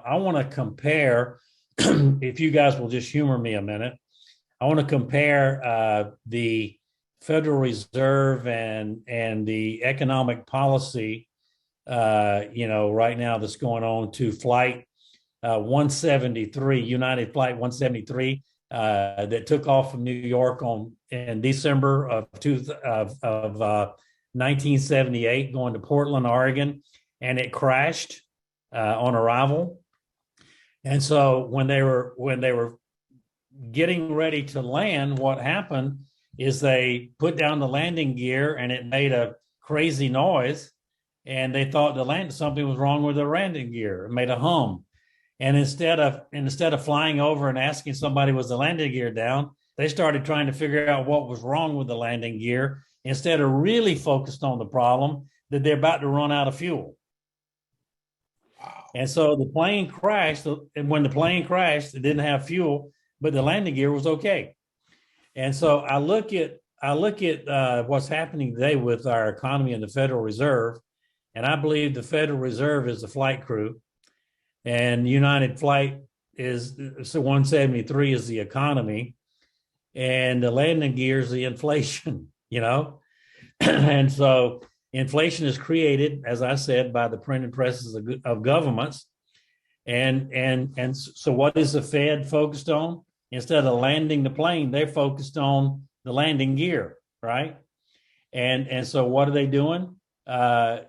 I want to compare, if you guys will just humor me a minute, I want to compare the Federal Reserve and the economic policy, right now that's going on to Flight 173, United Flight 173, that took off from New York in December of 1978, going to Portland, Oregon, and it crashed on arrival. And so when they were getting ready to land, what happened is they put down the landing gear and it made a crazy noise, and they thought something was wrong with the landing gear. It made a hum. And instead of flying over and asking somebody was the landing gear down, they started trying to figure out what was wrong with the landing gear instead of really focused on the problem that they're about to run out of fuel. And so the plane crashed, and when the plane crashed, it didn't have fuel, but the landing gear was okay. And so I look at what's happening today with our economy and the Federal Reserve, and I believe the Federal Reserve is the flight crew, and United Flight is 173 is the economy, and the landing gear is the inflation. And so inflation is created, as I said, by the printing presses of governments. And so what is the Fed focused on? Instead of landing the plane, they're focused on the landing gear, right? And so what are they doing? They're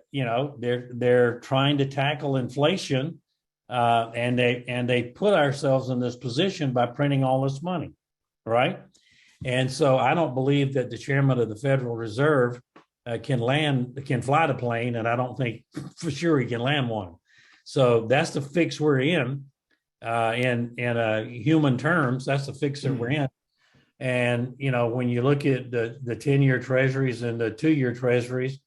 trying to tackle inflation, and they put ourselves in this position by printing all this money, right? And so I don't believe that the chairman of the Federal Reserve can fly the plane, and I don't think for sure he can land one. So that's the fix we're in human terms. That's the fix that we're in. And when you look at the 10-year treasuries and the 2-year treasuries,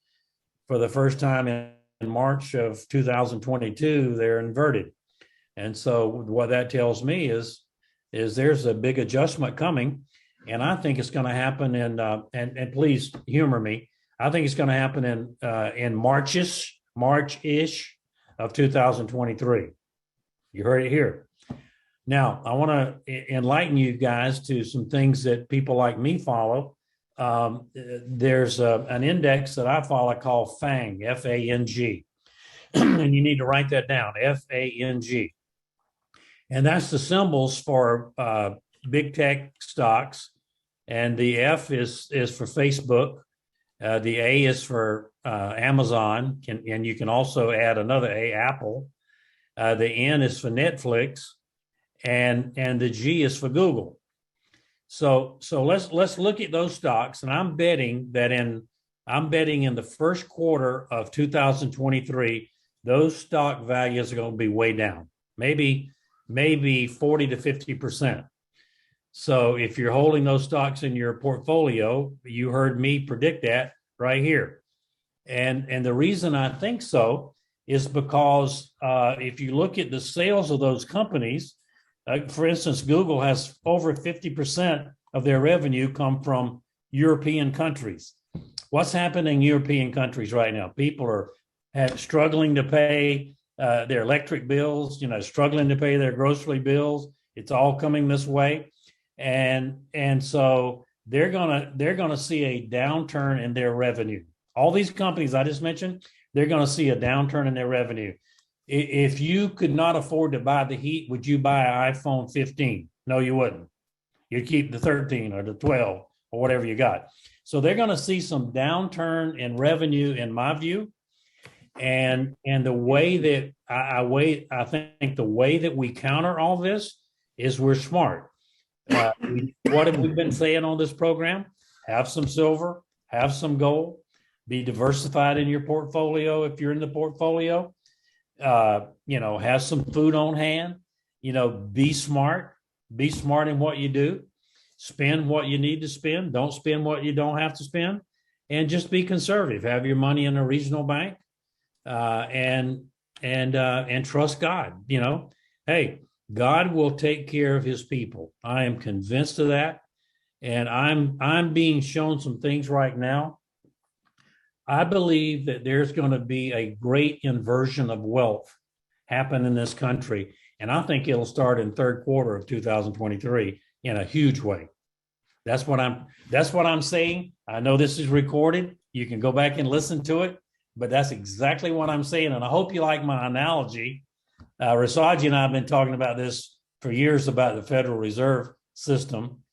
for the first time in March of 2022, they're inverted. And so what that tells me is there's a big adjustment coming, and I think it's going to happen and please humor me. I think it's going to happen in March-ish of 2023. You heard it here. Now, I want to enlighten you guys to some things that people like me follow. There's an index that I follow called FANG, F-A-N-G. And you need to write that down, F-A-N-G. And that's the symbols for big tech stocks. And the F is for Facebook. The A is for Amazon, and you can also add another A, Apple. The N is for Netflix, and the G is for Google. So let's look at those stocks, and I'm betting in the first quarter of 2023, those stock values are going to be way down, maybe 40 to 50%. So if you're holding those stocks in your portfolio, you heard me predict that right here. And the reason I think so is because if you look at the sales of those companies, for instance, Google has over 50% of their revenue come from European countries. What's happening in European countries right now? People are struggling to pay their electric bills, struggling to pay their grocery bills. It's all coming this way. And so they're gonna see a downturn in their revenue. All these companies I just mentioned, they're gonna see a downturn in their revenue. If you could not afford to buy the heat, would you buy an iPhone 15? No, you wouldn't. You'd keep the 13 or the 12 or whatever you got. So they're gonna see some downturn in revenue, in my view. And the way that I think the way that we counter all this is we're smart. What have we been saying on this program? Have some silver, have some gold, be diversified in your portfolio if you're in the portfolio. Have some food on hand. Be smart in what you do. Spend what you need to spend. Don't spend what you don't have to spend, and just be conservative. Have your money in a regional bank, and trust God. Hey, God will take care of his people. I am convinced of that. And I'm being shown some things right now. I believe that there's going to be a great inversion of wealth happen in this country. And I think it'll start in third quarter of 2023 in a huge way. That's what I'm saying. I know this is recorded. You can go back and listen to it, but that's exactly what I'm saying. And I hope you like my analogy. Rasaji and I have been talking about this for years about the Federal Reserve System.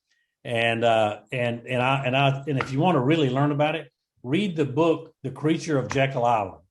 And if you want to really learn about it, read the book, The Creature of Jekyll Island.